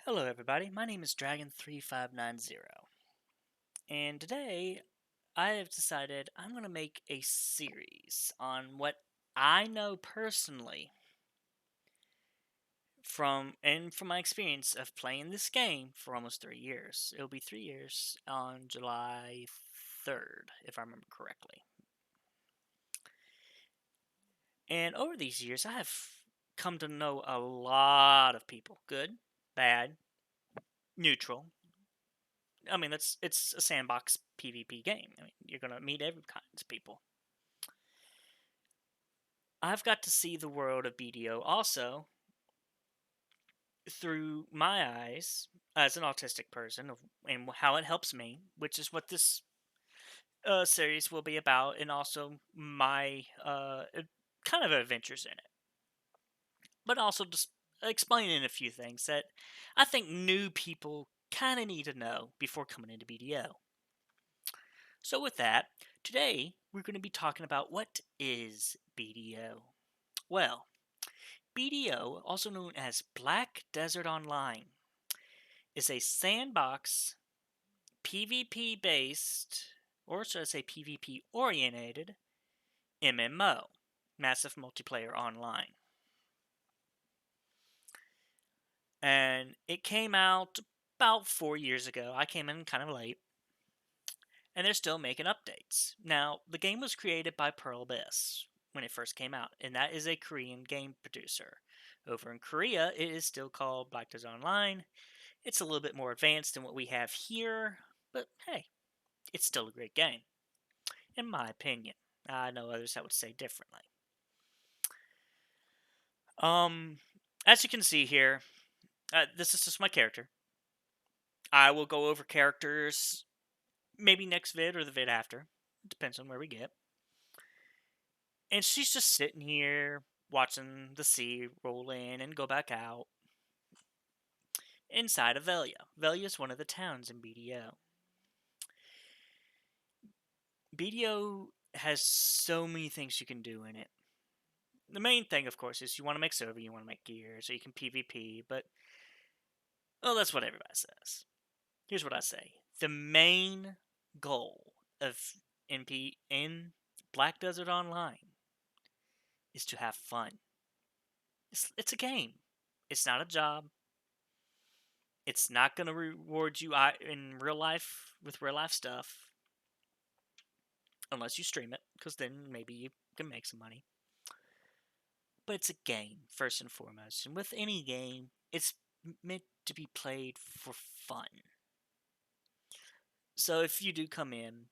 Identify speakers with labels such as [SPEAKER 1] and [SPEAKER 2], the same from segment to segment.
[SPEAKER 1] Hello, everybody. My name is Dragon3590, and today I have decided I'm going to make a series on what I know personally from my experience of playing this game for almost 3 years. It'll be 3 years on July 3rd, if I remember correctly. And over these years, I have come to know a lot of people good, bad, neutral. I mean, it's a sandbox PvP game. I mean, you're gonna meet every kinds of people. I've got to see the world of BDO also through my eyes as an autistic person, and how it helps me, which is what this series will be about, and also my kind of adventures in it, but also just explaining a few things that I think new people kind of need to know before coming into BDO. So, with that, today we're going to be talking about what is BDO. Well, BDO, also known as Black Desert Online, is a sandbox PvP based, or should I say PvP oriented, MMO, Massive Multiplayer Online. And it came out about 4 years ago. I came in kind of late. And they're still making updates. Now, the game was created by Pearl Abyss when it first came out, and that is a Korean game producer. Over in Korea, it is still called Black Desert Online. It's a little bit more advanced than what we have here, but hey, it's still a great game, in my opinion. I know others that would say differently. Um, as you can see here, this is just my character. I will go over characters maybe next vid or the vid after. It depends on where we get. And she's just sitting here watching the sea roll in and go back out inside of Velia. Velia is one of the towns in BDO. BDO has so many things you can do in it. The main thing, of course, is you want to make server, you want to make gear, so you can PvP, but, well, that's what everybody says. Here's what I say. The main goal of in Black Desert Online is to have fun. It's a game. It's not a job. It's not going to reward you in real life with real life stuff unless you stream it, because then maybe you can make some money. But it's a game, first and foremost. And with any game, it's meant to be played for fun. So if you do come in,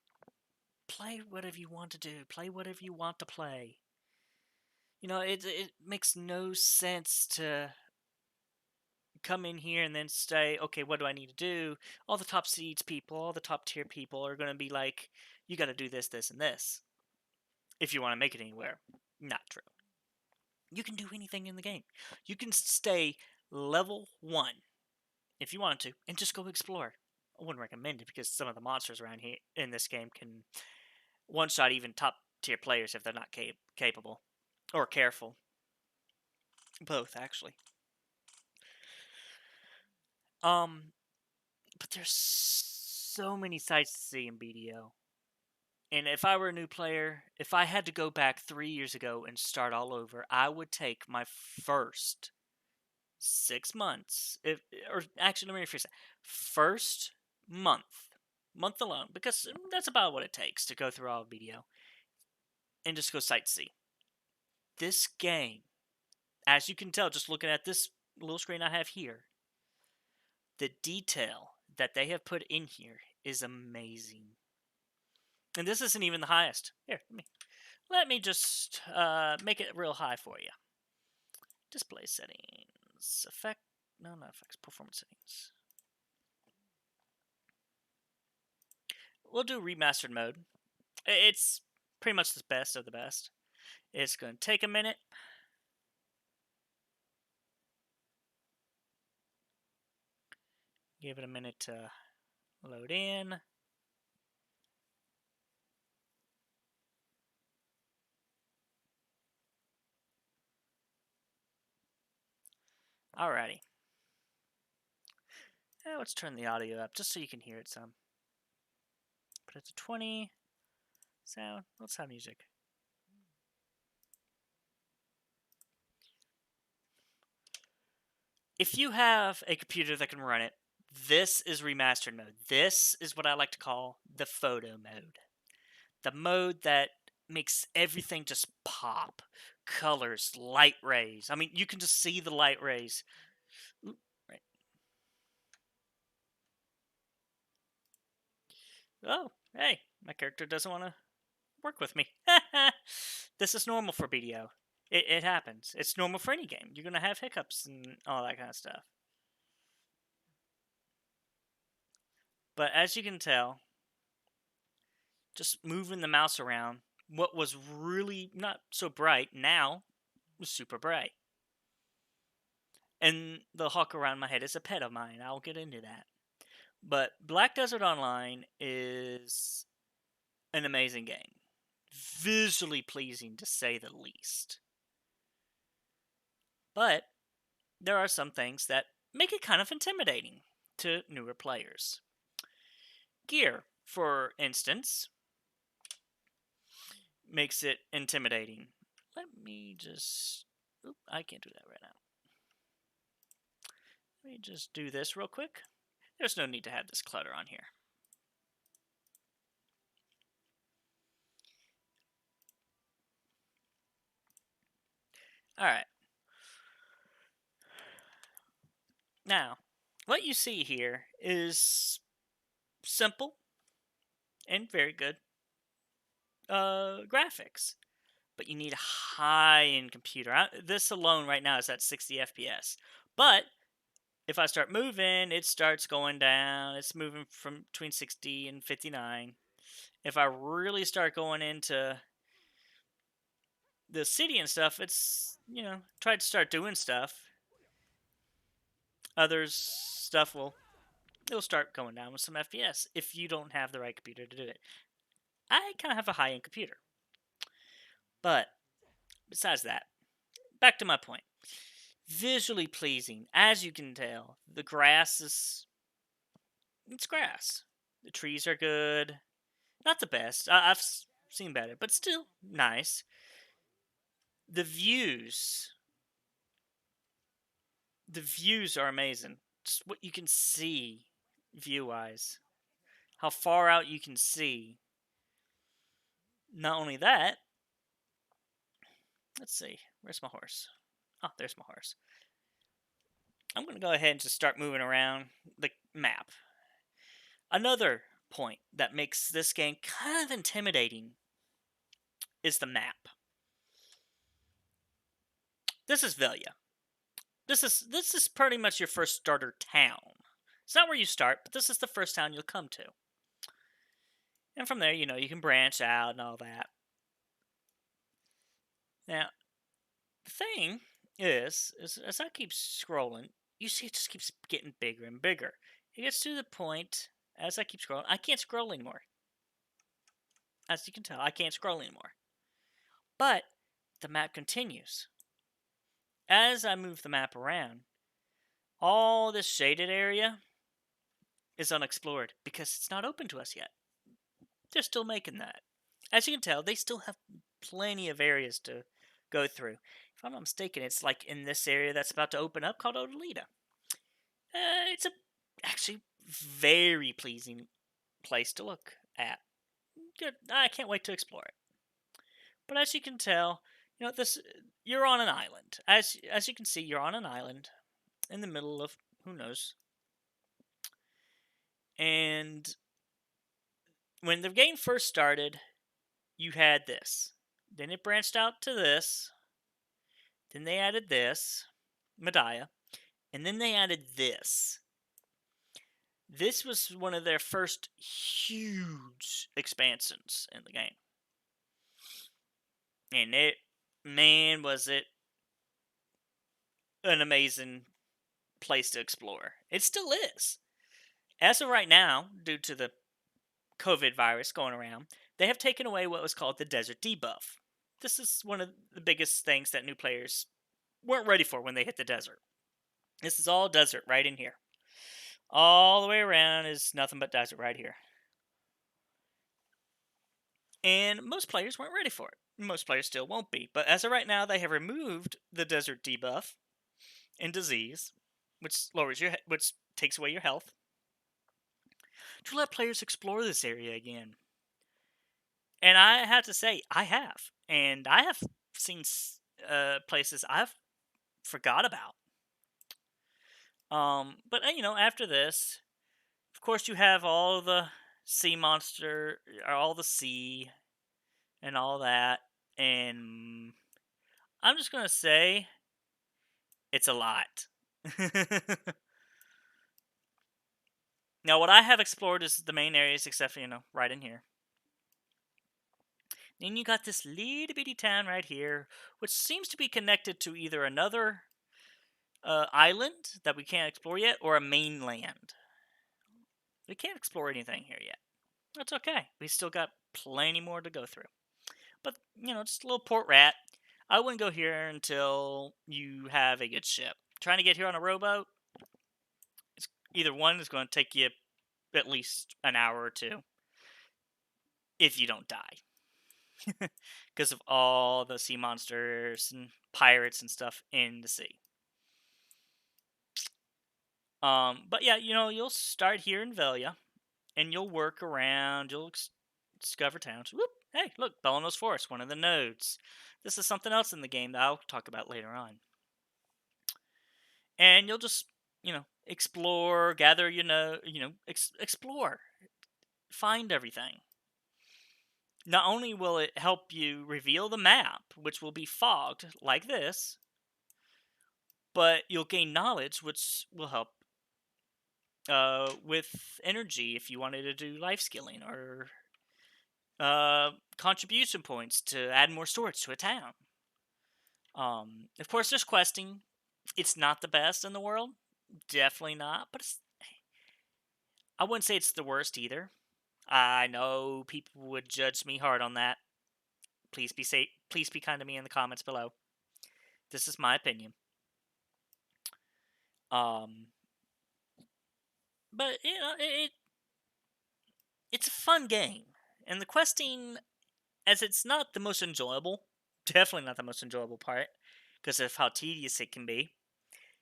[SPEAKER 1] play whatever you want to do, play whatever you want to play. You know, it makes no sense to come in here and then say, okay, what do I need to do? All the top seeds people, all the top tier people are going to be like, you got to do this, this, and this if you want to make it anywhere. Not true. You can do anything in the game. You can stay level 1 if you wanted to and just go explore. I wouldn't recommend it because some of the monsters around here in this game can one-shot even top tier players if they're not capable or careful. Both, actually. But there's so many sites to see in BDO. And if I were a new player, if I had to go back 3 years ago and start all over, I would take my first 6 months. Or actually, let me rephrase that. First month alone, because that's about what it takes to go through all of BDO, and just go sightsee. This game, as you can tell, just looking at this little screen I have here, the detail that they have put in here is amazing. And this isn't even the highest. Here, let me just make it real high for you. Display settings, effect, no, not effects, performance settings. We'll do remastered mode. It's pretty much the best of the best. It's going to take a minute. Give it a minute to load in. Alrighty. Let's turn the audio up just so you can hear it some. Put it to 20. Sound. Let's have music. If you have a computer that can run it, this is remastered mode. This is what I like to call the photo mode. The mode that makes everything just pop. Colors, light rays. I mean, you can just see the light rays. Ooh, right. Oh, hey, my character doesn't want to work with me. This is normal for BDO. It happens. It's normal for any game. You're going to have hiccups and all that kind of stuff. But as you can tell, just moving the mouse around, what was really not so bright now was super bright. And the hawk around my head is a pet of mine. I'll get into that. But Black Desert Online is an amazing game. Visually pleasing to say the least. But there are some things that make it kind of intimidating to newer players. Gear, for instance, makes it intimidating. Let me just... Oop, I can't do that right now. Let me just do this real quick. There's no need to have this clutter on here. Alright. Now, what you see here is simple and very good graphics. But you need a high-end computer. This alone right now is at 60 FPS. But if I start moving, it starts going down. It's moving from between 60 and 59. If I really start going into the city and stuff, it's, try to start doing stuff. Others stuff it'll start going down with some FPS if you don't have the right computer to do it. I kind of have a high-end computer. But besides that, back to my point. Visually pleasing, as you can tell. The grass it's grass. The trees are good. Not the best. I've seen better, but still nice. The views. The views are amazing. Just what you can see view-wise. How far out you can see. Not only that, let's see. Where's my horse? Oh, there's my horse. I'm going to go ahead and just start moving around the map. Another point that makes this game kind of intimidating is the map. This is Velia. This is pretty much your first starter town. It's not where you start, but this is the first town you'll come to. And from there, you can branch out and all that. Now, the thing is as I keep scrolling, you see it just keeps getting bigger and bigger. It gets to the point, as I keep scrolling, I can't scroll anymore. As you can tell, I can't scroll anymore. But the map continues. As I move the map around, all this shaded area is unexplored because it's not open to us yet. They're still making that. As you can tell, they still have plenty of areas to go through. If I'm not mistaken, it's like in this area that's about to open up called Odalita. It's actually very pleasing place to look at. Good. I can't wait to explore it. But as you can tell, you're on an island. As you can see, you're on an island in the middle of who knows. And when the game first started, you had this. Then it branched out to this. Then they added this, Medaya. And then they added this. This was one of their first huge expansions in the game. And was it an amazing place to explore. It still is. As of right now, due to the COVID virus going around, they have taken away what was called the desert debuff. This is one of the biggest things that new players weren't ready for when they hit the desert. This is all desert right in here. All the way around is nothing but desert right here. And most players weren't ready for it. Most players still won't be. But as of right now, they have removed the desert debuff and disease, which takes away your health, to let players explore this area again. And I have to say, I have, and I have seen places I've forgot about. But after this, of course, you have all the sea monster, all the sea, and all that. And I'm just gonna say it's a lot. Now, what I have explored is the main areas, except for right in here. Then you got this little bitty town right here, which seems to be connected to either another island that we can't explore yet, or a mainland. We can't explore anything here yet. That's okay. We still got plenty more to go through. But, just a little port rat. I wouldn't go here until you have a good ship. Trying to get here on a rowboat, either one is going to take you at least an hour or two if you don't die. Because of all the sea monsters and pirates and stuff in the sea. But yeah, you'll start here in Velia, and you'll work around. You'll discover towns. Whoop! Hey, look, Bellanos Forest, one of the nodes. This is something else in the game that I'll talk about later on. And you'll just, explore, gather, explore, find everything. Not only will it help you reveal the map, which will be fogged like this, but you'll gain knowledge, which will help with energy if you wanted to do life skilling, or contribution points to add more storage to a town. Of course, there's questing. It's not the best in the world, definitely not, but I wouldn't say it's the worst either. I know people would judge me hard on that. Please be kind to me in the comments below. This is my opinion. Um, but it's a fun game, and the questing, as it's not the most enjoyable, definitely not the most enjoyable part, because of how tedious it can be.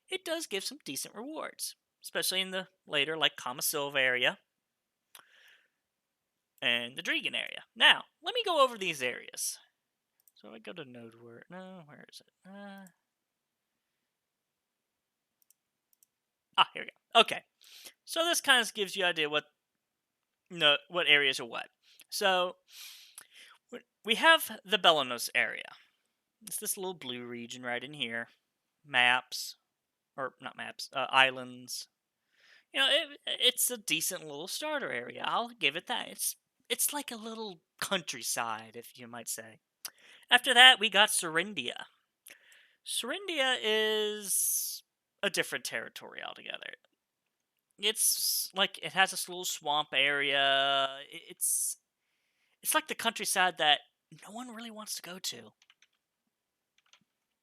[SPEAKER 1] It does give some decent rewards, especially in the later, like Kama Silva area and the Dregan area. Now, let me go over these areas. So I go to node where? No, where is it? Here we go. Okay, so this kind of gives you an idea what areas are what. So we have the Belanos area. It's this little blue region right in here. Maps, or not maps, islands. It's a decent little starter area. I'll give it that. It's like a little countryside, if you might say. After that, we got Serindia. Serindia is a different territory altogether. It's like it has this little swamp area. It's like the countryside that no one really wants to go to.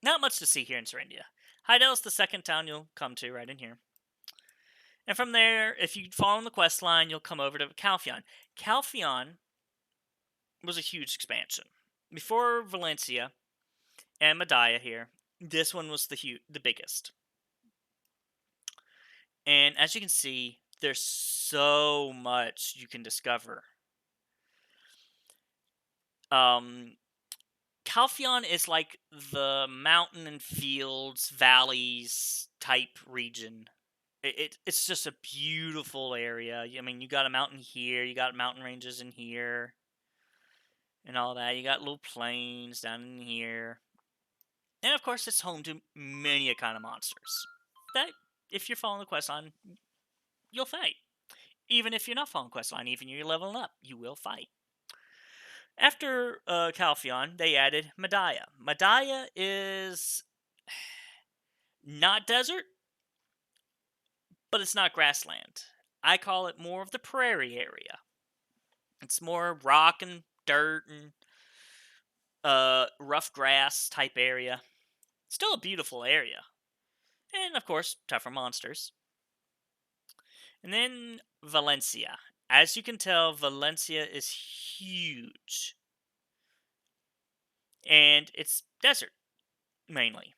[SPEAKER 1] Not much to see here in Serindia. Heidel's the second town you'll come to right in here. And from there, if you follow the quest line, you'll come over to Calphion. Calphion was a huge expansion. Before Valencia and Medaya here, this one was the biggest. And as you can see, there's so much you can discover. Calphion is like the mountain and fields, valleys type region. It's just a beautiful area. I mean, you got a mountain here, you got mountain ranges in here, and all that. You got little plains down in here. And of course, it's home to many a kind of monsters that, if you're following the quest line, you'll fight. Even if you're not following the quest line, even if you're leveling up, you will fight. After Calphion, they added Medaya. Medaya is not desert, but it's not grassland. I call it more of the prairie area. It's more rock and dirt and rough grass type area. Still a beautiful area. And of course, tougher monsters. And then Valencia. As you can tell, Valencia is huge. And it's desert, mainly.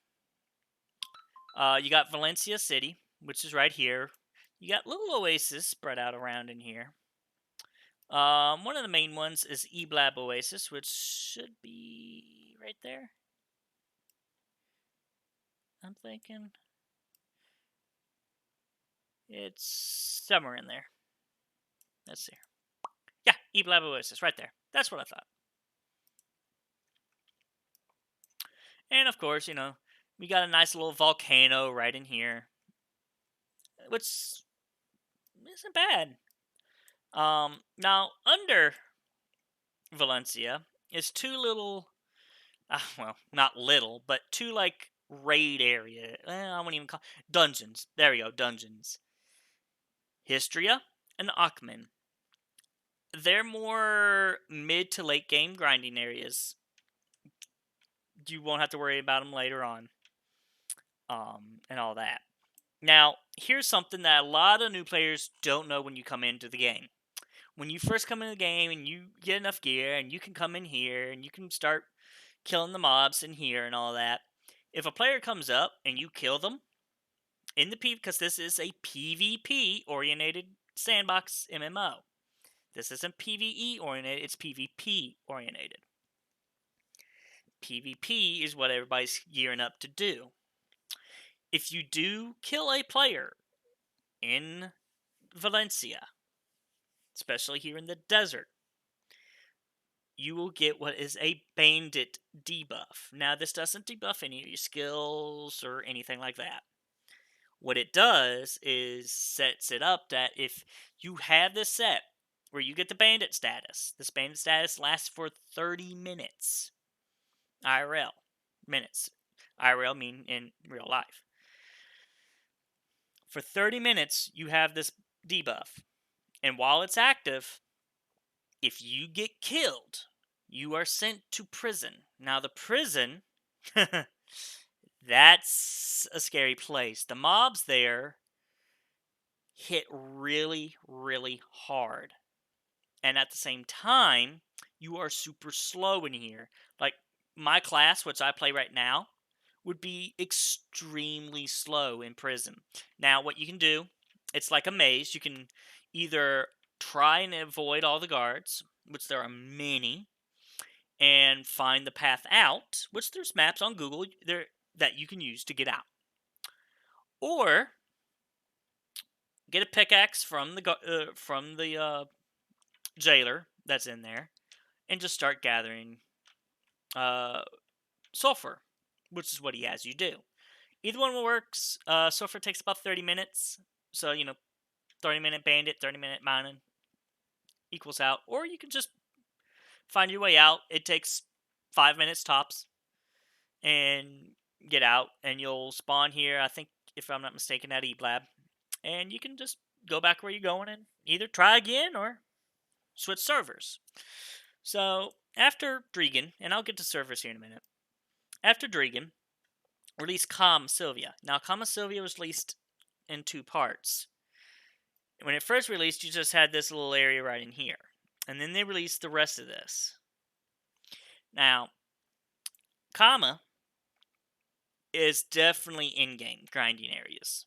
[SPEAKER 1] You got Valencia City, which is right here. You got little oases spread out around in here. One of the main ones is Eblab Oasis, which should be right there. I'm thinking it's somewhere in there. Let's see. Yeah, Eblab Oasis, right there. That's what I thought. And of course, we got a nice little volcano right in here, which isn't bad. Now under Valencia is two little, well, not little, but two like raid area. I wouldn't even call dungeons. There we go, dungeons. Histria and Akhman. They're more mid to late game grinding areas. You won't have to worry about them later on, and all that. Now, here's something that a lot of new players don't know when you come into the game. When you first come in the game and you get enough gear and you can come in here and you can start killing the mobs in here and all that. If a player comes up and you kill them in the because this is a PvP oriented sandbox MMO. This isn't PvE oriented, it's PvP oriented. PvP is what everybody's gearing up to do. If you do kill a player in Valencia, especially here in the desert, you will get what is a bandit debuff. Now, this doesn't debuff any of your skills or anything like that. What it does is sets it up that if you have this set where you get the bandit status, this bandit status lasts for 30 minutes. IRL. Minutes. IRL mean in real life. For 30 minutes, you have this debuff. And while it's active, if you get killed, you are sent to prison. Now, the prison, that's a scary place. The mobs there hit really, really hard. And at the same time, you are super slow in here. Like, my class, which I play right now, would be extremely slow in prison. Now, what you can do, it's like a maze. You can either try and avoid all the guards, which there are many, and find the path out, which there's maps on Google there that you can use to get out. Or get a pickaxe from the jailer that's in there, and just start gathering sulfur, which is what he has you do. Either one works. Sulfur takes about 30 minutes, so 30-minute bandit, 30-minute mining equals out. Or you can just find your way out. It takes 5 minutes tops, and get out, and you'll spawn here. I think, if I'm not mistaken, at Eblab, and you can just go back where you're going and either try again or switch servers. So after Dregan, and I'll get to servers here in a minute. After Dregan, released Calm Sylvia. Now, Calm Sylvia was released in 2 parts. When it first released, you just had this little area right in here. And then they released the rest of this. Now, Kama is definitely in-game grinding areas.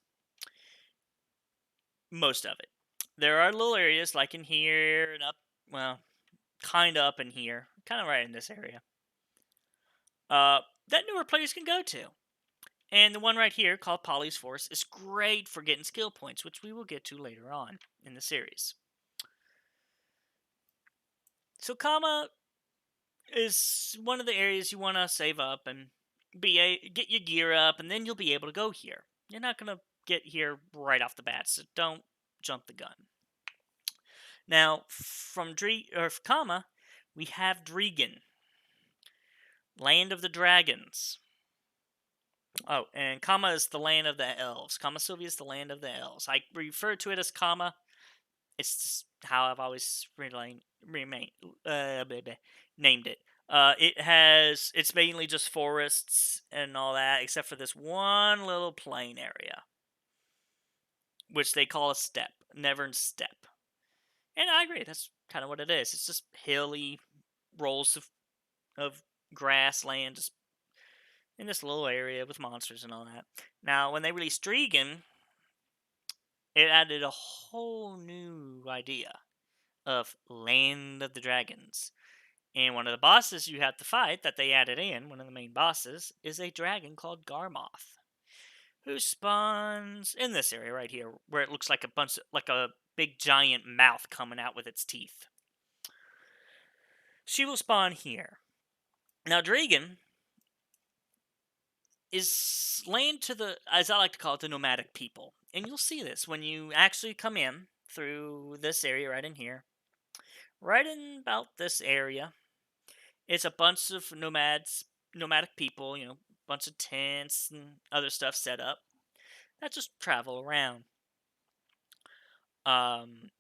[SPEAKER 1] Most of it. There are little areas like in here and up, well, kind of up in here. Kind of right in this area. That newer players can go to. And the one right here, called Polly's Force, is great for getting skill points, which we will get to later on in the series. So Kama is one of the areas you want to save up and get your gear up, and then you'll be able to go here. You're not going to get here right off the bat, so don't jump the gun. Now, from Kama, we have Dregan, Land of the Dragons. Oh, and Kama is the land of the elves. Kama Sylvia is the land of the elves. I refer to it as Kama. It's how I've always named it. It's mainly just forests and all that, except for this one little plain area, which they call a steppe. never step. And I agree, that's kind of what it is. It's just hilly rolls of grassland just in this little area with monsters and all that. Now, when they released Dregan, it added a whole new idea of Land of the Dragons. And one of the bosses you have to fight that they added in, one of the main bosses, is a dragon called Garmoth, who spawns in this area right here, where it looks like like a big giant mouth coming out with its teeth. She will spawn here. Now, Dragon is land to the, as I like to call it, the nomadic people. And you'll see this when you actually come in through this area right in here. Right in about this area, it's a bunch of nomadic people, bunch of tents and other stuff set up that just travel around. Um,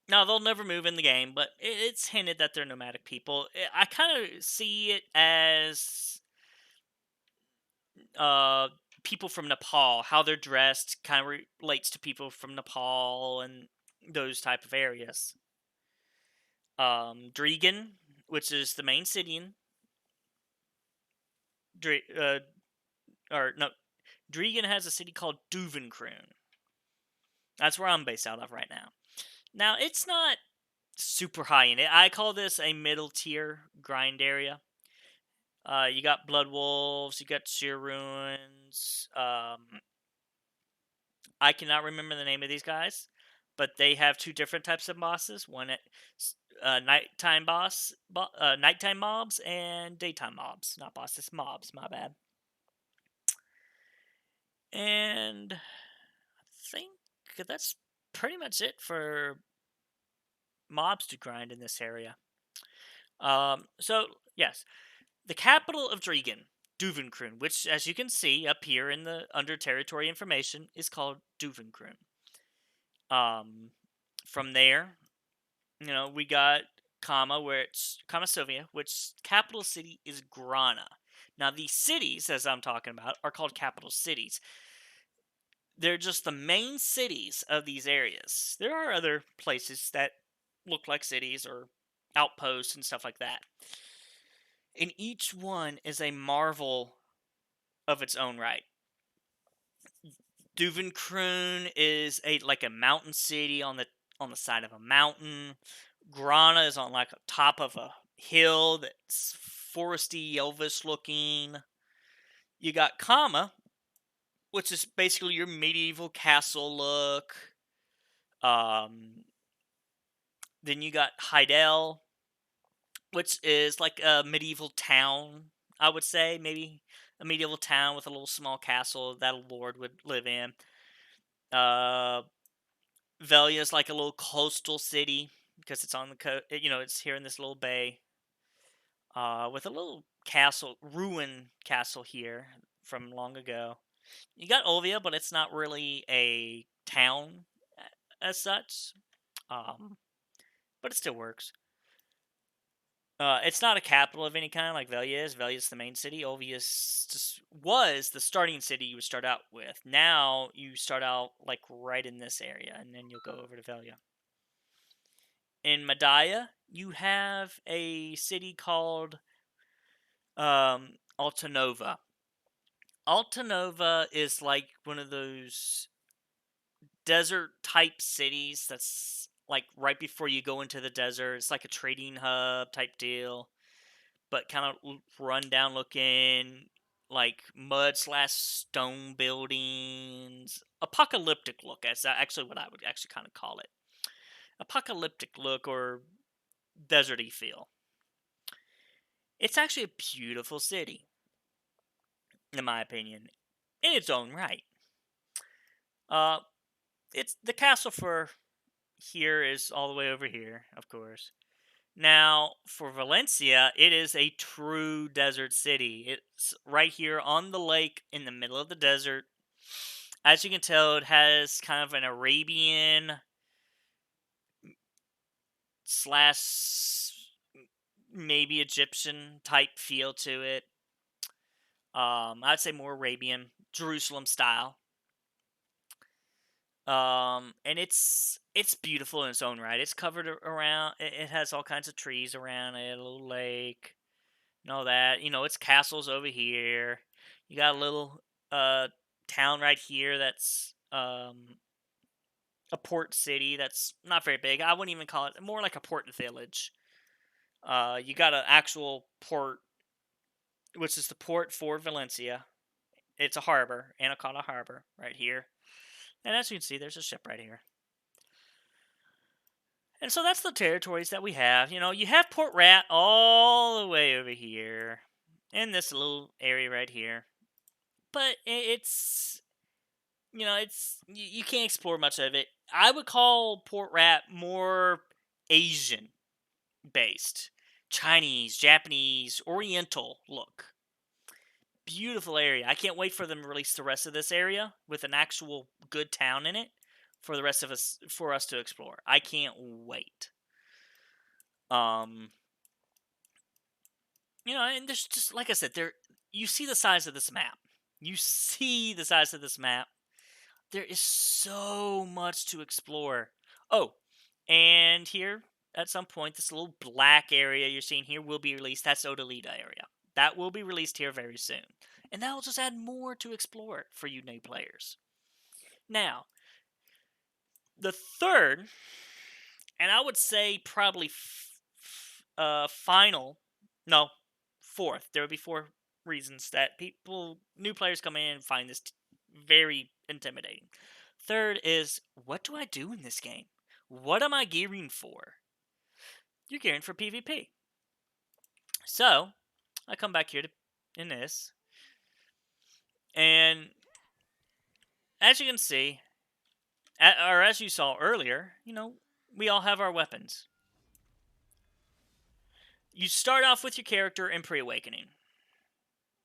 [SPEAKER 1] Now they'll never move in the game, but it's hinted that they're nomadic people. I kind of see it as uh, people from Nepal, how they're dressed, kind of relates to people from Nepal and those type of areas. Dregan, which is the main city in or no, Dregan has a city called Duvenkroon. That's where I'm based out of right now. Now it's not super high in it. I call this a middle tier grind area. You got Blood Wolves, you got Sheer Ruins. I cannot remember the name of these guys, but they have two different types of bosses. One at nighttime mobs, and daytime mobs. Not bosses, mobs. My bad. And I think that's pretty much it for mobs to grind in this area. So yes, the capital of Dregan, Duvenkroon, which, as you can see up here in the under territory information, is called Duvenkroon. Um, from there, we got where it's Kama Sovia, which capital city is Grana. Now, these cities, as I'm talking about, are called capital cities. They're just the main cities of these areas. There are other places that look like cities or outposts and stuff like that. And each one is a marvel of its own right. Duvenkroon is like a mountain city on the side of a mountain. Grana is on like a top of a hill that's foresty, elvish looking. You got Kama, which is basically your medieval castle look. Um, then you got Heidel, which is like a medieval town, I would say. Maybe a medieval town with a little small castle that a lord would live in. Uh, Velia is like a little coastal city because it's on the coast. It's here in this little bay. With a little ruin castle here from long ago. You got Olvia, but it's not really a town as such. Um, but it still works. It's not a capital of any kind like Velia is. Velia is the main city. Olvia just was the starting city you would start out with. Now you start out like right in this area, and then you'll go over to Velia. In Madaya, you have a city called Altanova. Altanova is like one of those desert type cities that's like right before you go into the desert. It's like a trading hub type deal, but kind of run down looking, like mud slash stone buildings. Apocalyptic look, that's actually what I would actually kind of call it. Apocalyptic look or deserty feel. It's actually a beautiful city, in my opinion, in its own right. Uh, it's the castle for here is all the way over here, of course. Now, for Valencia, it is a true desert city. It's right here on the lake in the middle of the desert. As you can tell, it has kind of an Arabian slash maybe Egyptian type feel to it. I'd say more Arabian, Jerusalem style. And it's beautiful in its own right. It's covered around. It has all kinds of trees around it, a little lake, and all that. It's castles over here. You got a little uh town right here that's a port city that's not very big. I wouldn't even call it, more like a port village. You got an actual port, which is the port for Valencia. It's a harbor, Anaconda Harbor, right here. And as you can see, there's a ship right here. And so that's the territories that we have. You have Port Rat all the way over here, in this little area right here. But it's you can't explore much of it. I would call Port Rat more Asian based, Chinese, Japanese, Oriental look. Beautiful area. I can't wait for them to release the rest of this area with an actual good town in it for us to explore. I can't wait. Um, and there's just, like I said, you see the size of this map. You see the size of this map. There is so much to explore. Oh, and here at some point, this little black area you're seeing here will be released. That's Odalita area. That will be released here very soon. And that will just add more to explore for you new players. Now, the third, and I would say probably final, no, fourth. There would be four reasons that new players come in and find this very intimidating. Third is, what do I do in this game? What am I gearing for? You're gearing for PvP. So, I come back here in this, and as you can see, or as you saw earlier, we all have our weapons. You start off with your character in pre-awakening.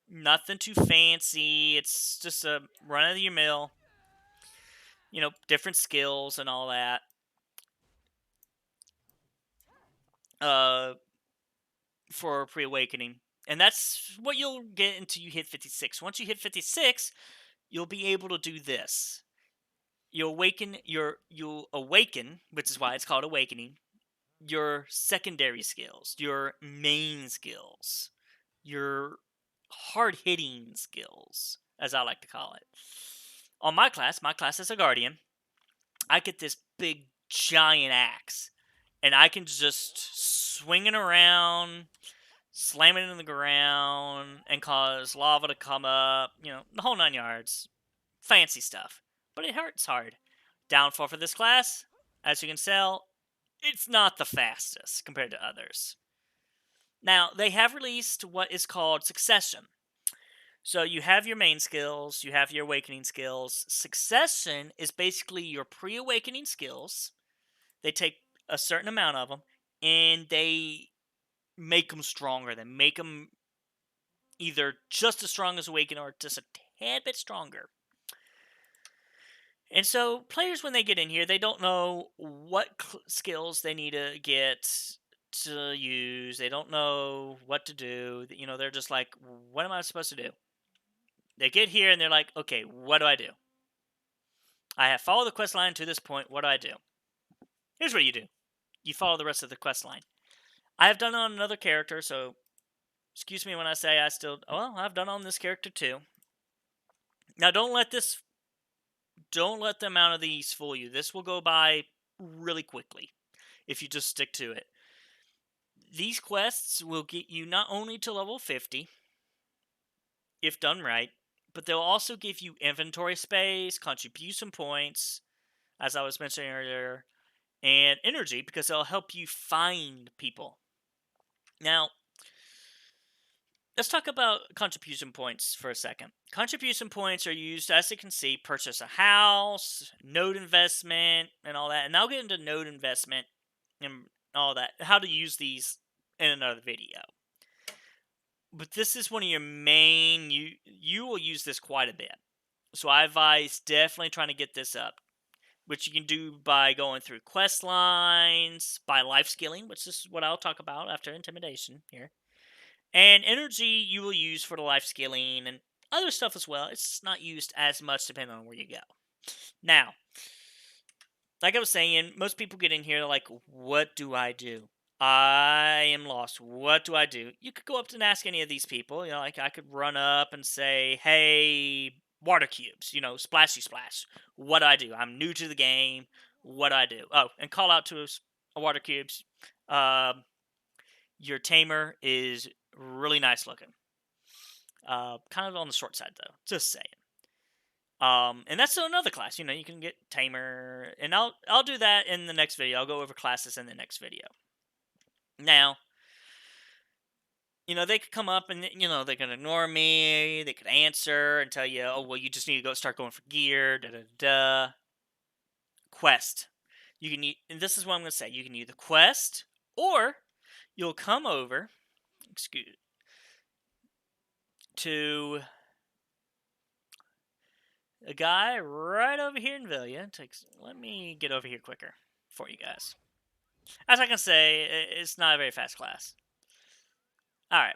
[SPEAKER 1] Nothing too fancy. It's just a run of the mill. Different skills and all that. For pre-awakening. And that's what you'll get until you hit 56. Once you hit 56, you'll be able to do this. You'll awaken, which is why it's called awakening, your secondary skills, your main skills, your hard-hitting skills, as I like to call it. On my class is a guardian. I get this big giant axe, and I can just swing it around, slam it into the ground, and cause lava to come up. The whole 9 yards. Fancy stuff. But it hurts hard. Downfall for this class, as you can tell, it's not the fastest compared to others. Now, they have released what is called Succession. So you have your main skills, you have your awakening skills. Succession is basically your pre-awakening skills. They take a certain amount of them, and they make them stronger. They make them either just as strong as awakening or just a tad bit stronger. And so players, when they get in here, they don't know what skills they need to get to use. They don't know what to do. They're just like, what am I supposed to do? They get here and they're like, okay, what do I do? I have followed the quest line to this point. What do I do? Here's what you do. You follow the rest of the quest line. I have done it on another character, so excuse me when I say I've done it on this character too. Now, don't let the amount of these fool you. This will go by really quickly if you just stick to it. These quests will get you not only to level 50, if done right, but they'll also give you inventory space, contribution points, as I was mentioning earlier, and energy, because they'll help you find people. Now, let's talk about contribution points for a second. Contribution points are used, as you can see, purchase a house, node investment, and all that. And I'll get into node investment and all that, how to use these in another video. But this is one of your main, you will use this quite a bit. So I advise definitely trying to get this up, which you can do by going through quest lines, by life skilling, which is what I'll talk about after intimidation here. And energy you will use for the life skilling and other stuff as well. It's not used as much depending on where you go. Now, like I was saying, most people get in here like, what do I do? I am lost. What do I do? You could go up and ask any of these people. Like I could run up and say, hey, water cubes, splashy splash. What do I do? I'm new to the game. What do I do? Oh, and call out to a water cubes. Um, your tamer is really nice looking. Kind of on the short side though. Just saying. And that's another class. You can get tamer, and I'll do that in the next video. I'll go over classes in the next video. Now, they could come up and they could ignore me. They could answer and tell you, oh well, you just need to go start going for gear. Da da da. Quest. You can and this is what I'm gonna say. You can either quest or you'll come over. Excuse to a guy right over here in Villia. Let me get over here quicker for you guys. As I can say, it's not a very fast class. Alright.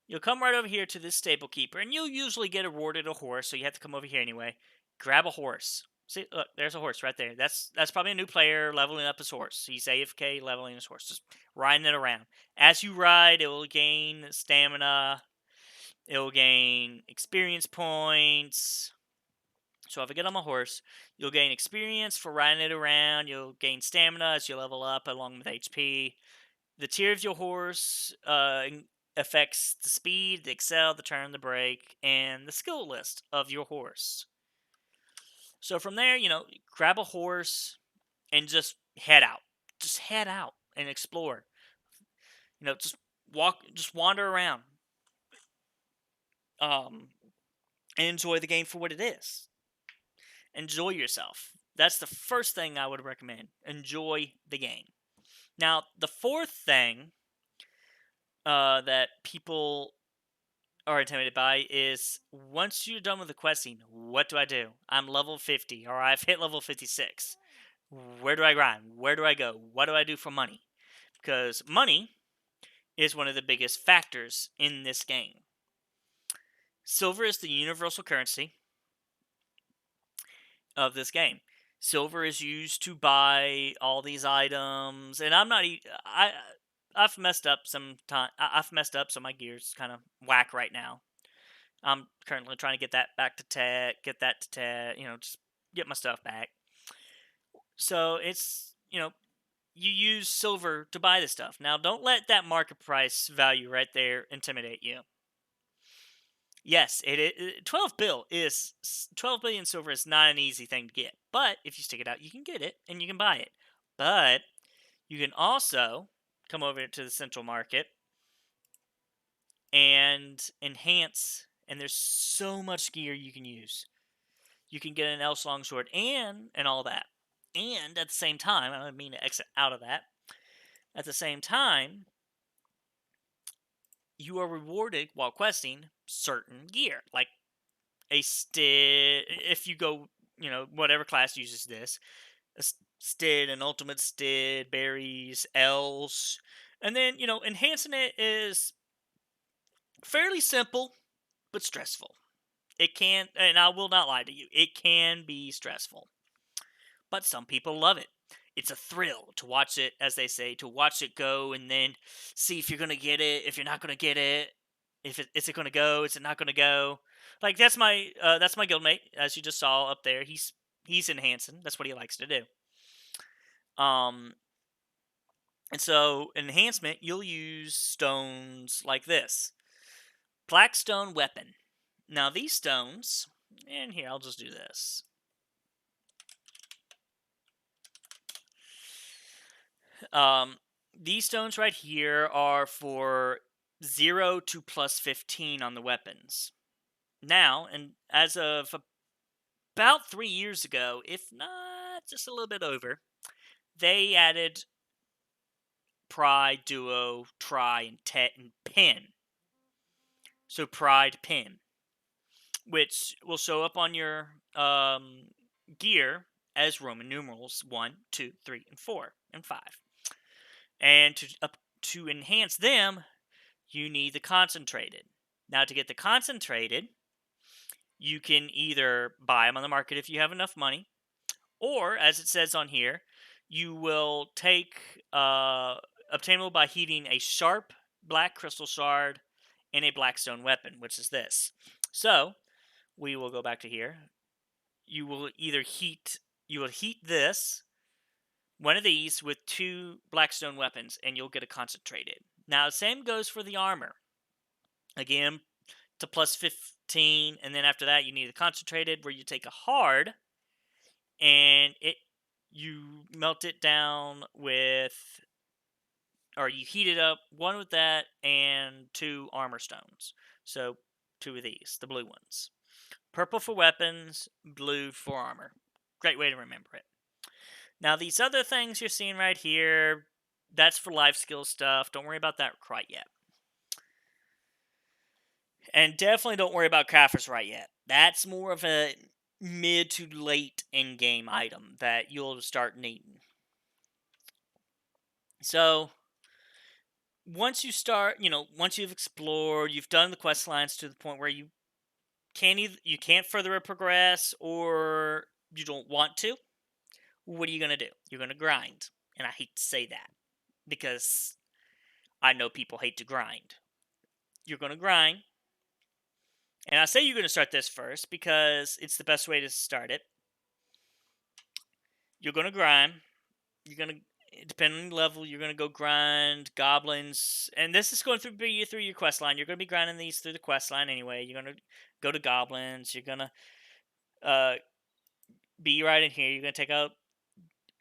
[SPEAKER 1] You'll come right over here to this stable keeper, and you'll usually get awarded a horse, so you have to come over here anyway. Grab a horse. See, look, there's a horse right there. That's probably a new player leveling up his horse. He's AFK leveling his horse, just riding it around. As you ride, it will gain stamina. It will gain experience points. So if I get on my horse, you'll gain experience for riding it around. You'll gain stamina as you level up along with HP. The tier of your horse affects the speed, the excel, the turn, the brake, and the skill list of your horse. So from there, grab a horse and just head out. Just head out and explore. Just wander around. And enjoy the game for what it is. Enjoy yourself. That's the first thing I would recommend. Enjoy the game. Now, the fourth thing that people are intimidated by is once you're done with the questing, what do I do? I'm level 50, or I've hit level 56. Where do I grind? Where do I go? What do I do for money? Because money is one of the biggest factors in this game. Silver is the universal currency of this game. Silver is used to buy all these items, and I've messed up some time. I've messed up, so my gear's kind of whack right now. I'm currently trying to get that back to tech, just get my stuff back. So it's you use silver to buy this stuff. Now, don't let that market price value right there intimidate you. Yes, 12 billion silver is not an easy thing to get, but if you stick it out, you can get it and you can buy it. But you can also come over to the central market and enhance, and there's so much gear you can use. You can get an Else longsword and all that. And at the same time, I don't mean to exit out of that. At the same time, you are rewarded while questing certain gear, like a stid. If you go, whatever class uses this, a stid, an ultimate stid, berries, else, and then enhancing it is fairly simple but stressful. It can, and I will not lie to you, it can be stressful, but some people love it. It's a thrill to watch it, as they say, to watch it go and then see if you're going to get it, if you're not going to get it, is it going to go, is it not going to go. Like that's my guildmate, as you just saw up there. He's enhancing. That's what he likes to do. And so enhancement, you'll use stones like this. Blackstone weapon. Now these stones, and here I'll just do this. These stones right here are for 0 to plus 15 on the weapons. Now, and as of about 3 years ago, if not just a little bit over, they added Pride, Duo, Try, and Tet, and Pin. So Pride, Pin, which will show up on your gear as Roman numerals 1, 2, 3, and 4, and 5. And to enhance them, you need the concentrated. Now, to get the concentrated, you can either buy them on the market if you have enough money, Or, as it says on here, you will take obtainable by heating a sharp black crystal shard and a blackstone weapon, which is this. So we will go back to here. You will either heat this one of these with two blackstone weapons, and you'll get a concentrated. Now, the same goes for the armor. Again, to plus 15, and then after that, you need a concentrated, where you take a hard and you melt it down with, or you heat it up, one with that and two armor stones. So two of these, the blue ones. Purple for weapons, blue for armor. Great way to remember it. Now these other things you're seeing right here, that's for life skill stuff. Don't worry about that quite yet. And definitely don't worry about Crafter's right yet. That's more of a mid to late in-game item that you'll start needing. So once you start, once you've explored, you've done the quest lines to the point where you can't further progress, or you don't want to. What are you gonna do? You're gonna grind, and I hate to say that because I know people hate to grind. You're gonna grind, and I say you're gonna start this first because it's the best way to start it. You're gonna grind. You're gonna, depending on the level, you're gonna go grind goblins, and this is going through your quest line. You're gonna be grinding these through the quest line anyway. You're gonna go to goblins. You're gonna uh, be right in here. You're gonna take out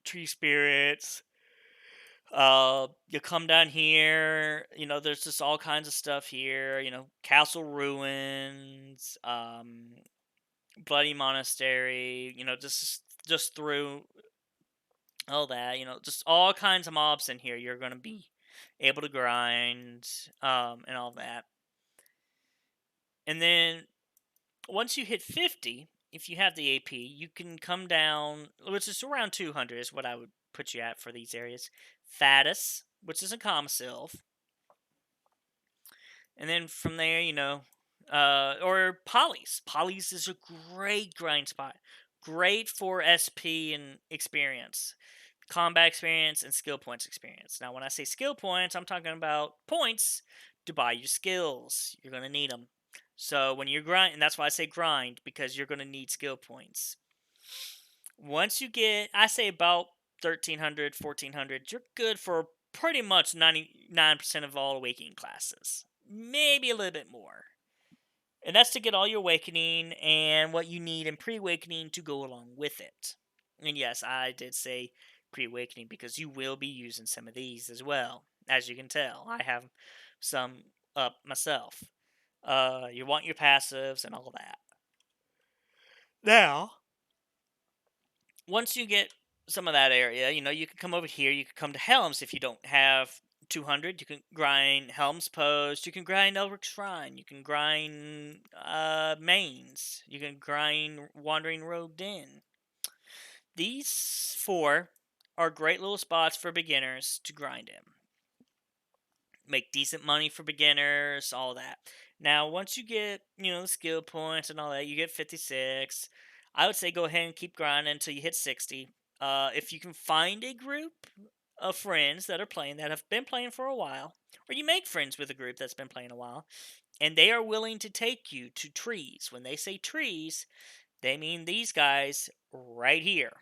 [SPEAKER 1] tree spirits. You come down here. There's just all kinds of stuff here. Castle ruins, bloody monastery. Just through all that, just all kinds of mobs in here you're going to be able to grind, and all that. And then once you hit 50, if you have the AP, you can come down, which is around 200 is what I would put you at for these areas. Fatus, which is a common sylph. And then from there, or Polys. Polys is a great grind spot. Great for SP and experience. Combat experience and skill points experience. Now, when I say skill points, I'm talking about points to buy your skills. You're going to need them. So when you're grinding, and that's why I say grind, because you're going to need skill points. Once you get, I say about 1300, 1400, you're good for pretty much 99% of all awakening classes. Maybe a little bit more. And that's to get all your awakening and what you need in pre-awakening to go along with it. And yes, I did say pre-awakening because you will be using some of these as well. As you can tell, I have some up myself. You want your passives and all that. Now, once you get some of that area, you can come over here. You can come to Helms if you don't have 200. You can grind Helms Post. You can grind Elric Shrine. You can grind Mains. You can grind Wandering Rogue Den. These four are great little spots for beginners to grind in. Make decent money for beginners, all that. Now, once you get, the skill points and all that, you get 56. I would say go ahead and keep grinding until you hit 60. If you can find a group of friends that are playing, that have been playing for a while, or you make friends with a group that's been playing a while, and they are willing to take you to trees. When they say trees, they mean these guys right here.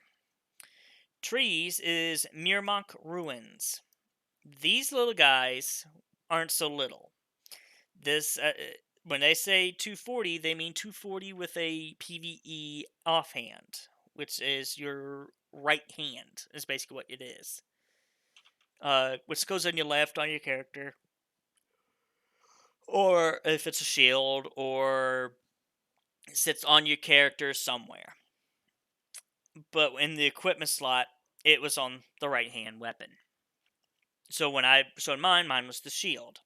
[SPEAKER 1] Trees is Mirmok Ruins. These little guys aren't so little. This when they say 240, they mean 240 with a PVE offhand, which is your right hand. Is basically what it is. Which goes on your left on your character, or if it's a shield, or it sits on your character somewhere. But in the equipment slot, it was on the right hand weapon. So in mine was the shield.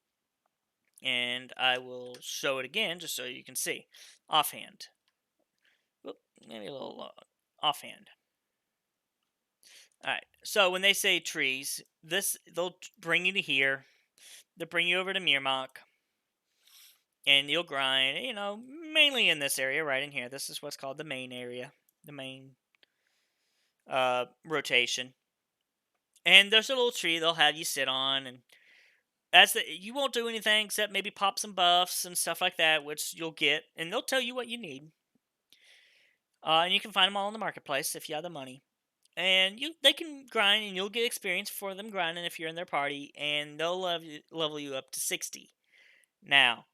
[SPEAKER 1] And I will show it again just so you can see. Offhand. Whoop, maybe a little offhand. Alright, so when they say trees, they'll bring you to here. They'll bring you over to Mirmok. And you'll grind, mainly in this area right in here. This is what's called the main area. The main rotation. And there's a little tree they'll have you sit on, and you won't do anything except maybe pop some buffs and stuff like that, which you'll get, and they'll tell you what you need. And you can find them all in the marketplace if you have the money. And they can grind, and you'll get experience for them grinding if you're in their party, and they'll level you up to 60. Now,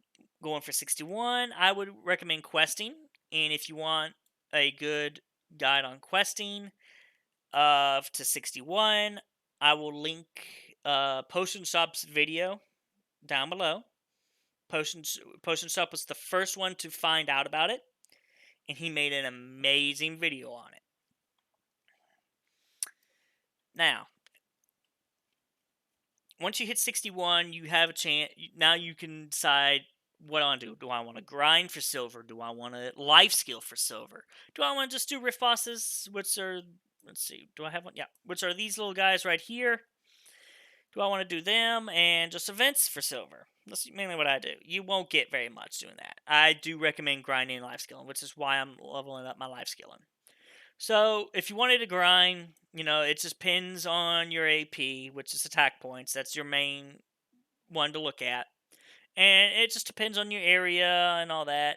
[SPEAKER 1] going for 61, I would recommend questing. And if you want a good guide on questing to 61, I will link Potion Shop's video down below. Potion Shop was the first one to find out about it, and he made an amazing video on it. Now, once you hit 61, you have a chance. Now you can decide what I want to do. Do I want to grind for silver? Do I want to life skill for silver? Do I want to just do rift bosses, which are, let's see, do I have one? Yeah, which are these little guys right here. Do I want to do them and just events for silver? That's mainly what I do. You won't get very much doing that. I do recommend grinding life skilling, which is why I'm leveling up my life skilling. So, if you wanted to grind, it just depends on your AP, which is attack points. That's your main one to look at. And it just depends on your area and all that.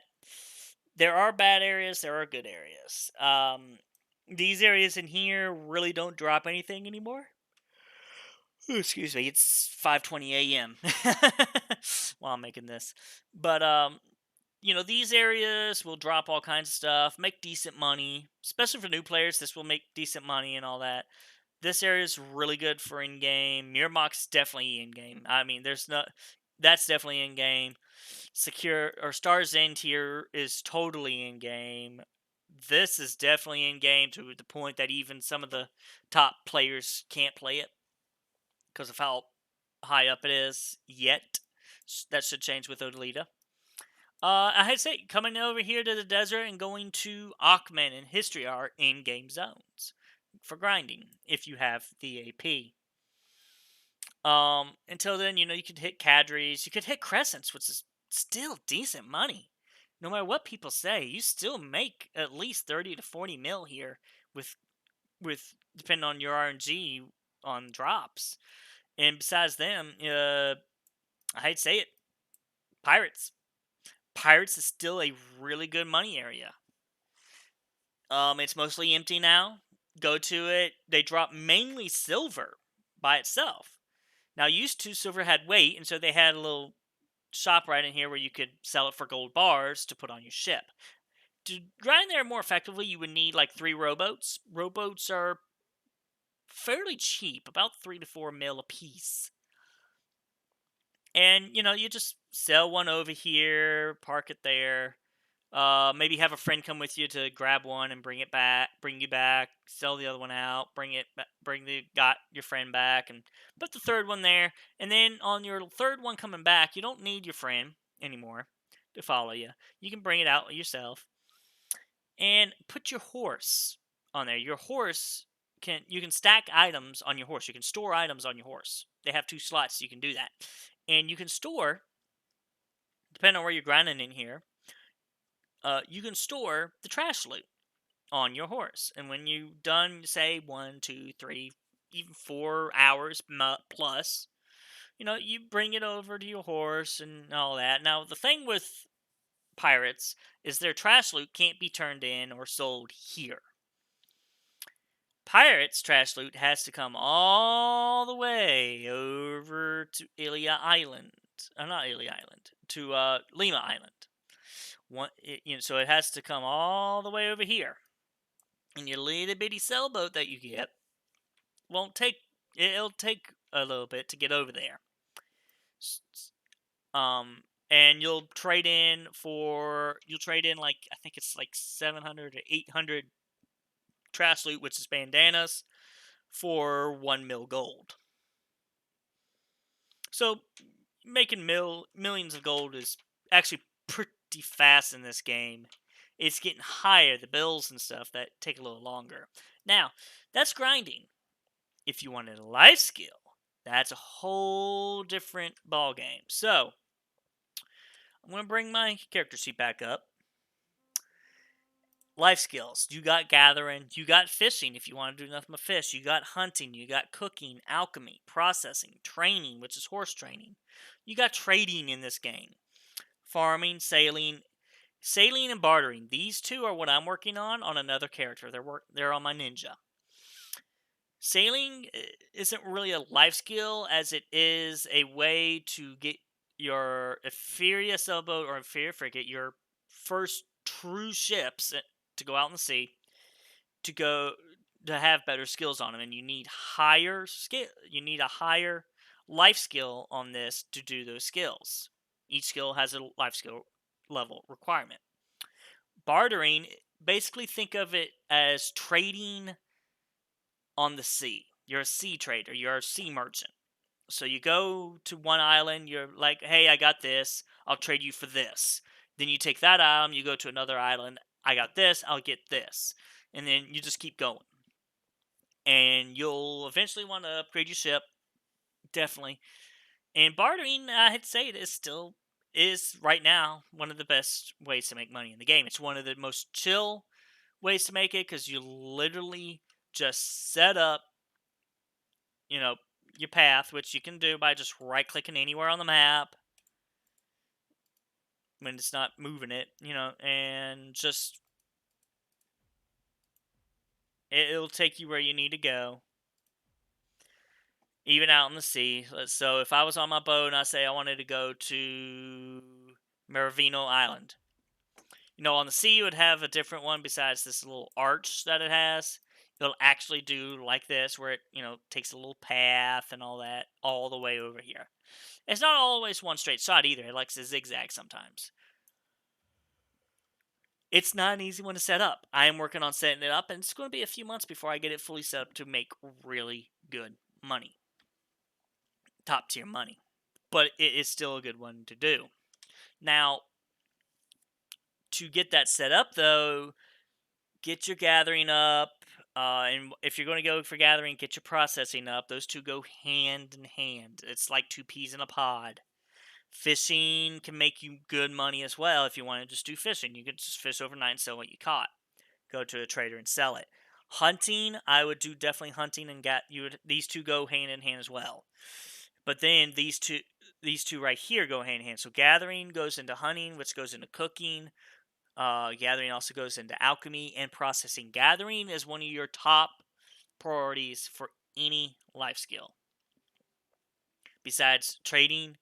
[SPEAKER 1] There are bad areas, there are good areas. These areas in here really don't drop anything anymore. Ooh, excuse me, it's 5:20 a.m. while I'm making this. But these areas will drop all kinds of stuff, make decent money, especially for new players. This will make decent money and all that. This area is really good for in-game. Mirmock's definitely in-game. I mean, that's definitely in-game. Secure or Star's End here is totally in-game. This is definitely in-game to the point that even some of the top players can't play it because of how high up it is yet. That should change with Odalita. I had to say, coming over here to the desert and going to Ackman and History are in-game zones for grinding if you have the AP. Until then, you could hit Cadres, you could hit Crescents, which is still decent money. No matter what people say, you still make at least 30 to 40 mil here with depending on your RNG on drops. And besides them, I hate to say it, Pirates. Pirates is still a really good money area. It's mostly empty now. Go to it. They drop mainly silver by itself. Now, used to, silver had weight, and so they had a little shop right in here where you could sell it for gold bars to put on your ship. To grind there more effectively, you would need like 3 rowboats. Rowboats are fairly cheap, about 3 to 4 mil a piece. And, you just sell one over here, park it there. Maybe have a friend come with you to grab one and bring you back. Sell the other one out. Bring your friend back, and put the third one there. And then on your third one coming back, you don't need your friend anymore to follow you. You can bring it out yourself, and put your horse on there. Your horse you can stack items on your horse. You can store items on your horse. They have 2 slots, so you can do that, and you can store depending on where you're grinding in here. You can store the trash loot on your horse. And when you've done, say, 1, 2, 3, even 4 hours plus, you bring it over to your horse and all that. Now, the thing with pirates is their trash loot can't be turned in or sold here. Pirates' trash loot has to come all the way over to Ilia Island. Not Ilia Island. To Lima Island. So it has to come all the way over here. And your little bitty sailboat that you get it'll take a little bit to get over there. And you'll trade in like, I think it's like 700 or 800 trash loot, which is bandanas, for 1 mil gold. So making millions of gold is actually pretty fast in this game. It's getting higher, the bills and stuff that take a little longer. Now, that's grinding. If you wanted a life skill, that's a whole different ball game. So, I'm going to bring my character sheet back up. life skills. You got gathering, you got fishing if you want to do nothing but fish. You got hunting, you got cooking, alchemy, processing, training, which is horse training. You got trading in this game. Farming, sailing and bartering. These two are what I'm working on another character. They're on my ninja. Sailing isn't really a life skill as it is a way to get your inferior sailboat or inferior frigate, your first true ships to go out in the sea to go to have better skills on them, and you need higher skill. You need a higher life skill on this to do those skills. Each skill has a life skill level requirement. Bartering, basically think of it as trading on the sea. You're a sea trader, you're a sea merchant. So you go to one island, you're like, hey, I got this, I'll trade you for this. Then you take that island, you go to another island, I got this, I'll get this. And then you just keep going. And you'll eventually want to upgrade your ship, definitely. And bartering, I'd say it is right now one of the best ways to make money in the game. It's one of the most chill ways to make it because you literally just set up, you know, your path, which you can do by just right clicking anywhere on the map when it's not moving it, and just it'll take you where you need to go, even out in the sea. So if I was on my boat and I say I wanted to go to Maravino Island, on the sea, you would have a different one besides this little arch that it has. It'll actually do like this, where it, takes a little path and all that, all the way over here. It's not always one straight shot either. It likes to zigzag sometimes. It's not an easy one to set up. I am working on setting it up, and it's going to be a few months before I get it fully set up to make really good money. Top tier money. But it is still a good one to do. Now, to get that set up, though, get your gathering up, and if you're going to go for gathering, get your processing up. Those two go hand in hand. It's like two peas in a pod. Fishing can make you good money as well if you want to just do fishing. You could just fish overnight and sell what you caught. Go to a trader and sell it. Hunting, I would do definitely hunting, and these two go hand in hand as well. But then these two right here go hand in hand. So gathering goes into hunting, which goes into cooking. Gathering also goes into alchemy and processing. Gathering is one of your top priorities for any life skill. Besides trading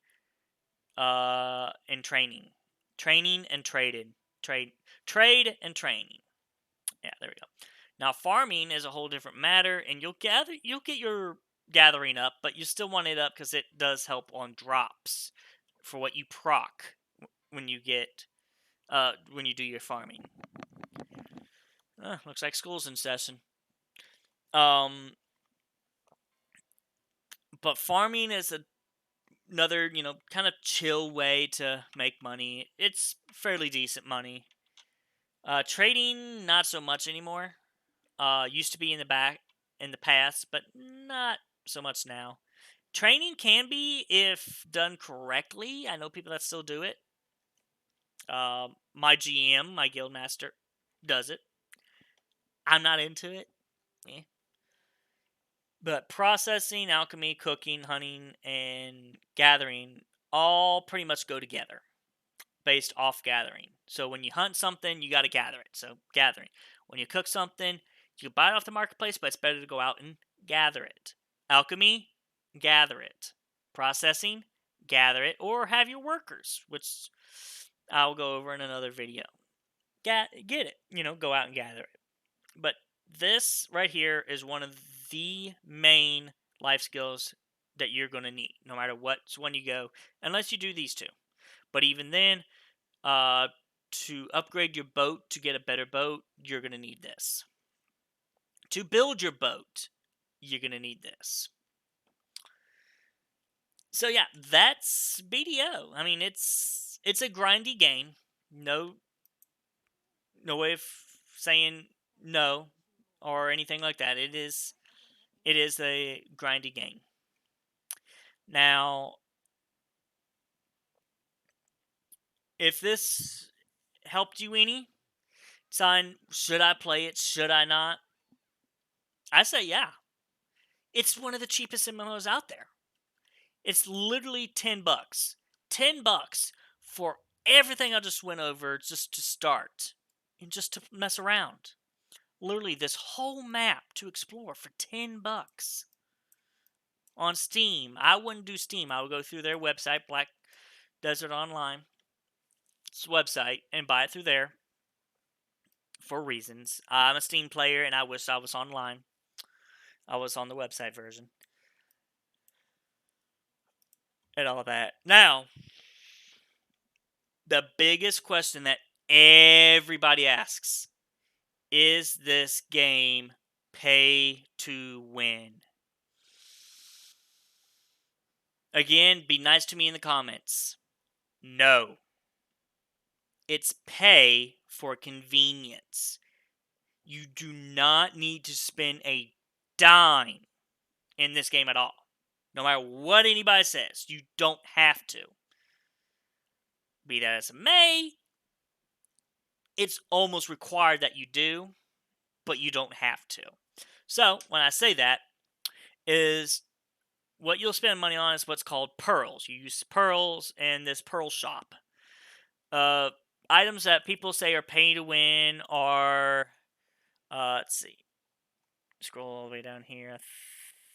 [SPEAKER 1] and training. Training and traded. Trade and training. Yeah, there we go. Now farming is a whole different matter, and you'll get your gathering up, but you still want it up because it does help on drops for what you proc when you do your farming. Looks like school's in session. But farming is another, kind of chill way to make money. It's fairly decent money. Trading, not so much anymore. Used to be in the past, but not so much now. Training can be if done correctly. I know people that still do it. My GM, my guild master, does it. I'm not into it. Eh. But processing, alchemy, cooking, hunting, and gathering all pretty much go together based off gathering. So when you hunt something, you got to gather it. So gathering. When you cook something, you can buy it off the marketplace, but it's better to go out and gather it. Alchemy, gather it. Processing, gather it, or have your workers, which I'll go over in another video. Get it, go out and gather it. But this right here is one of the main life skills that you're going to need, no matter what one you go, unless you do these two. But even then, to upgrade your boat to get a better boat, you're going to need this. To build your boat, you're going to need this. So yeah, that's BDO. I mean, it's a grindy game. No way of saying no or anything like that. It is a grindy game. Now, if this helped you any, Sign, should I play it? Should I not? I say yeah. It's one of the cheapest MMOs out there. It's literally $10. $10 for everything I just went over just to start and just to mess around. Literally this whole map to explore for $10 on Steam. I wouldn't do Steam. I would go through their website, Black Desert Online, website, and buy it through there for reasons. I'm a Steam player, and I wish I was online. I was on the website version and all that. Now, the biggest question that everybody asks, is this game pay to win? Again, be nice to me in the comments. No. It's pay for convenience. You do not need to spend a dime in this game at all. No matter what anybody says, you don't have to. Be that as it may, it's almost required that you do, but you don't have to. So, when I say that, is what you'll spend money on is what's called pearls. You use pearls in this pearl shop. Uh, Items that people say are pay to win are, let's see, scroll all the way down here. I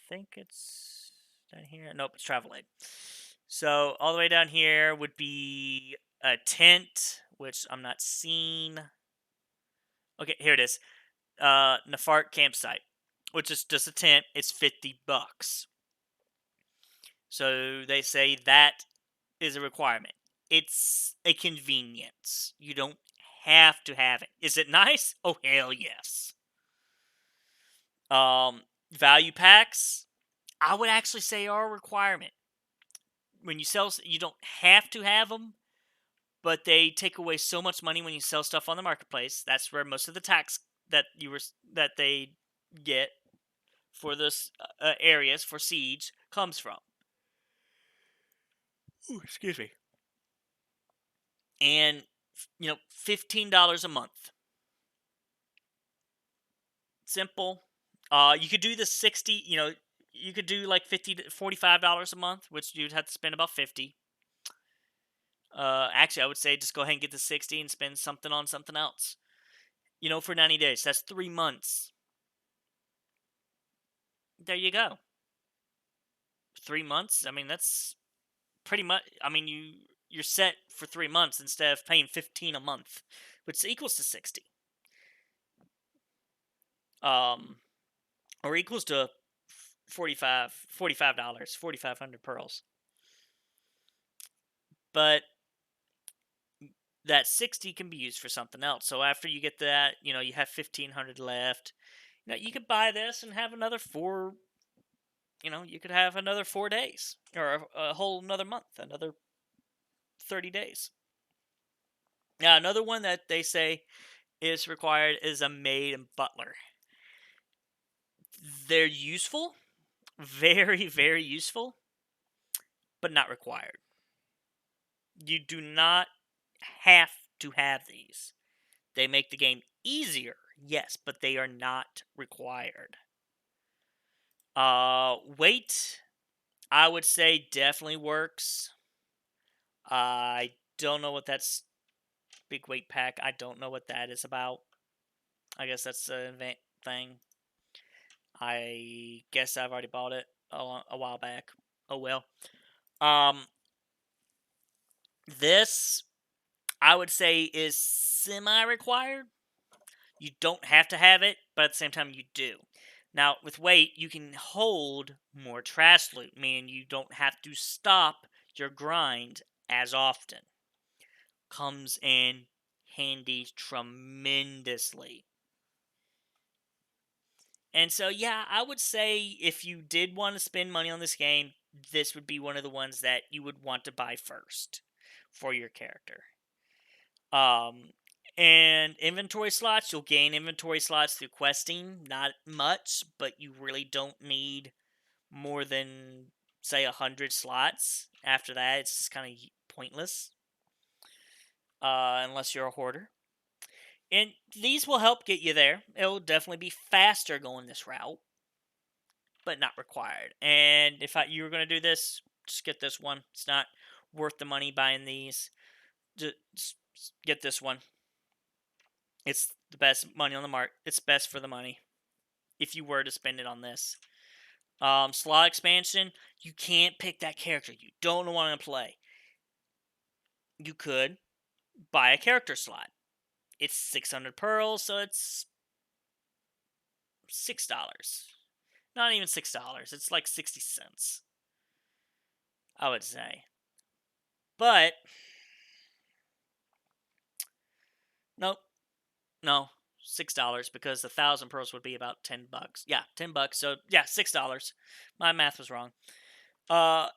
[SPEAKER 1] think it's down here. Nope, it's travel aid. So all the way down here would be a tent, which I'm not seeing. Okay, here it is. Nefart campsite, which is just a tent. It's $50. So they say that is a requirement. It's a convenience. You don't have to have it. Is it nice? Oh hell yes. Value packs, I would actually say are a requirement. When you sell, you don't have to have them, but they take away so much money when you sell stuff on the marketplace. That's where most of the tax that they get for this areas for siege comes from. Ooh, excuse me. And $15 a month. Simple. You could do the 60. You could do like $50 to $45 a month, which you'd have to spend about 50. Actually, I would say just go ahead and get the 60 and spend something on something else. For 90 days. That's 3 months. There you go. 3 months. I mean, that's pretty much. I mean, you're set for 3 months instead of paying 15 a month, which equals to 60. Or equals to $45, $4,500 pearls. But that 60 can be used for something else. So after you get that, you have 1,500 left. You could buy this and have another 4. You could have another 4 days or a whole another month, another 30 days. Now, another one that they say is required is a maid and butler. They're useful, very, very useful, but not required. You do not have to have these. They make the game easier, yes, but they are not required. Weight, I would say definitely works. I don't know what that's big weight pack. I don't know what that is about. I guess that's an event thing. I guess I've already bought it a while back. Oh well. This I would say is semi-required. You don't have to have it, but at the same time you do. Now, with weight, you can hold more trash loot, meaning you don't have to stop your grind as often. Comes in handy tremendously. And so, yeah, I would say if you did want to spend money on this game, this would be one of the ones that you would want to buy first for your character. And inventory slots, you'll gain inventory slots through questing. Not much, but you really don't need more than, say, 100 slots. After that, it's just kind of pointless. Unless you're a hoarder. And these will help get you there. It'll definitely be faster going this route, but not required. And if you were going to do this, just get this one. It's not worth the money buying these. Just get this one. It's the best money on the market. It's best for the money if you were to spend it on this. Slot expansion, you can't pick that character you don't want to play. You could buy a character slot. It's 600 pearls, so it's $6. Not even $6. It's like 60 cents, I would say. But nope, no, $6 because 1,000 pearls would be about $10. Yeah, $10. So yeah, $6. My math was wrong. Uh,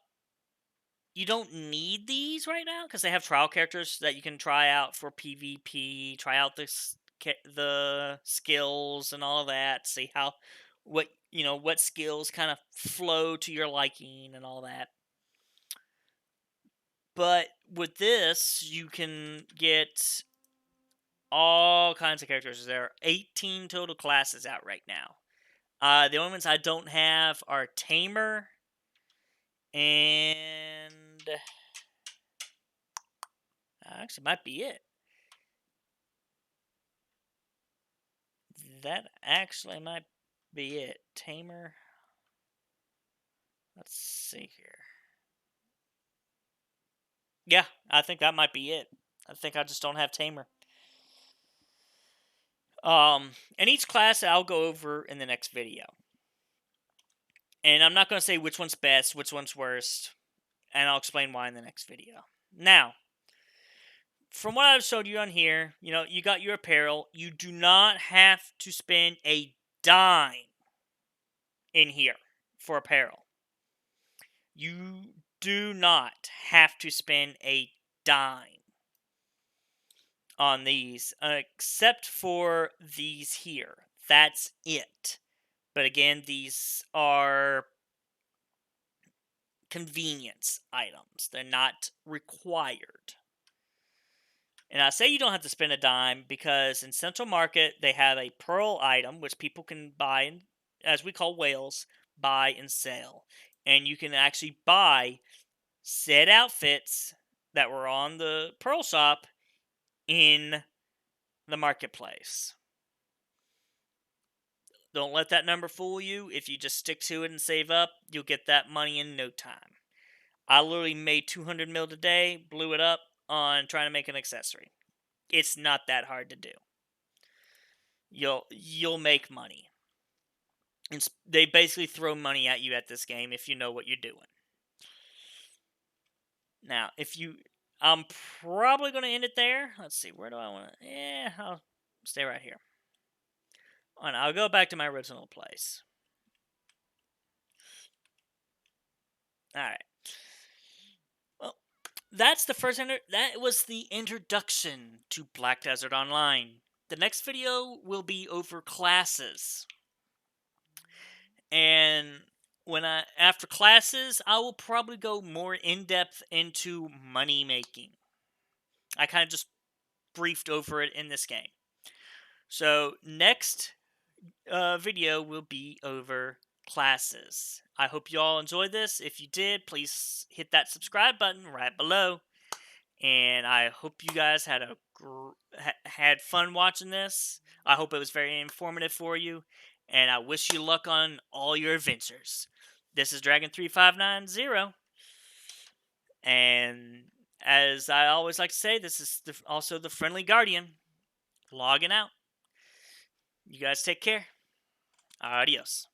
[SPEAKER 1] you don't need these right now because they have trial characters that you can try out for PvP. Try out the skills and all of that. See how what skills kind of flow to your liking and all that. But with this, you can get all kinds of characters. There are 18 total classes out right now. The only ones I don't have are Tamer and actually might be it. That actually might be it. Tamer. Let's see here. Yeah, I think that might be it. I think I just don't have Tamer. And each class I'll go over in the next video. And I'm not going to say which one's best, which one's worst, and I'll explain why in the next video. Now, from what I've showed you on here, you got your apparel. You do not have to spend a dime in here for apparel. You do not have to spend a dime on these, except for these here. That's it. But again, these are convenience items. They're not required. And I say you don't have to spend a dime because in Central Market, they have a pearl item, which people can buy, as we call whales, buy and sell. And you can actually buy said outfits that were on the pearl shop in the marketplace. Don't let that number fool you. If you just stick to it and save up, you'll get that money in no time. I literally made 200 mil today, blew it up on trying to make an accessory. It's not that hard to do. You'll make money. They basically throw money at you at this game if you know what you're doing. Now, I'm probably going to end it there. Let's see, where do I want to? Yeah, I'll stay right here. And I'll go back to my original place. All right. Well, that's the first. That was the introduction to Black Desert Online. The next video will be over classes, and after classes, I will probably go more in depth into money making. I kind of just briefed over it in this game. So next video will be over classes. I hope you all enjoyed this. If you did, please hit that subscribe button right below. And I hope you guys had fun watching this. I hope it was very informative for you. And I wish you luck on all your adventures. This is Dragon3590. And as I always like to say, this is also the Friendly Guardian logging out. You guys take care. Adios.